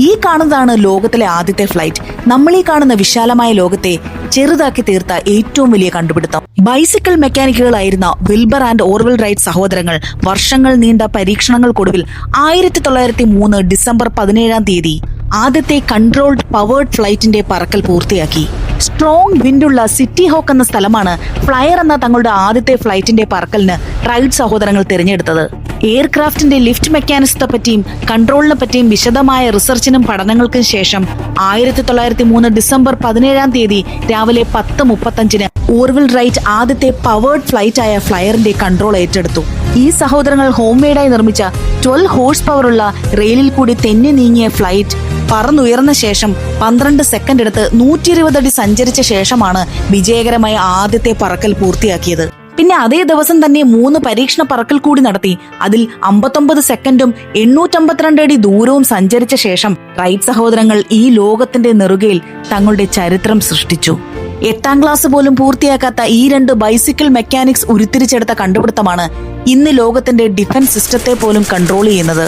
ഈ കാണുന്നതാണ് ലോകത്തിലെ ആദ്യത്തെ ഫ്ലൈറ്റ്. നമ്മൾ ഈ കാണുന്ന വിശാലമായ ലോകത്തെ ചെറുതാക്കി തീർത്ത ഏറ്റവും വലിയ കണ്ടുപിടുത്തം. ബൈസിക്കിൾ മെക്കാനിക്കുകളായിരുന്ന വിൽബർ ആൻഡ് ഓർവെൽ റൈറ്റ് സഹോദരങ്ങൾ വർഷങ്ങൾ നീണ്ട പരീക്ഷണങ്ങൾക്കൊടുവിൽ 1903 ഡിസംബർ 17 ആദ്യത്തെ കൺട്രോൾഡ് പവേർഡ് ഫ്ലൈറ്റിന്റെ പറക്കൽ പൂർത്തിയാക്കി. സ്ട്രോങ് വിൻഡുള്ള സിറ്റി ഹോക്ക് എന്ന സ്ഥലമാണ് ഫ്ലയർ എന്ന തങ്ങളുടെ ആദ്യത്തെ ഫ്ലൈറ്റിന്റെ പറക്കലിന് റൈറ്റ് സഹോദരങ്ങൾ തിരഞ്ഞെടുത്തത്. എയർക്രാഫ്റ്റിന്റെ ലിഫ്റ്റ് മെക്കാനിസത്തെ പറ്റിയും കൺട്രോളിനെ പറ്റിയും വിശദമായ റിസർച്ചിനും പഠനങ്ങൾക്കും ശേഷം 1903 ഡിസംബർ 17 രാവിലെ 10:35 ഓർവെൽ റൈറ്റ് ആദ്യത്തെ പവേർഡ് ഫ്ലൈറ്റ് ആയ ഫ്ലയറിന്റെ കൺട്രോൾ ഏറ്റെടുത്തു. ഈ സഹോദരങ്ങൾ ഹോം മെയ്ഡായി നിർമ്മിച്ച 12 ഹോഴ്സ് പവർ ഉള്ള റെയിലിൽ കൂടി തെന്നി നീങ്ങിയ ഫ്ലൈറ്റ് പറന്നുയർന്ന ശേഷം 12 സെക്കൻഡ് എടുത്ത് 120 അടി സഞ്ചരിച്ച ശേഷമാണ് വിജയകരമായ ആദ്യത്തെ പറക്കൽ പൂർത്തിയാക്കിയത്. പിന്നെ അതേ ദിവസം തന്നെ 3 പരീക്ഷണ പറക്കൽ കൂടി നടത്തി. അതിൽ 59 സെക്കൻഡും 852 അടി ദൂരവും സഞ്ചരിച്ച ശേഷം റൈറ്റ് സഹോദരങ്ങൾ ഈ ലോകത്തിന്റെ നെറുകയിൽ തങ്ങളുടെ ചരിത്രം സൃഷ്ടിച്ചു. 8ാം ക്ലാസ് പോലും പൂർത്തിയാക്കാത്ത ഈ 2 ബൈസിക്കിൾ മെക്കാനിക്സ് ഉരുത്തിരിച്ചെടുത്ത കണ്ടുപിടുത്തമാണ് ഇന്ന് ലോകത്തിന്റെ ഡിഫൻസ് സിസ്റ്റത്തെ പോലും കൺട്രോൾ ചെയ്യുന്നത്.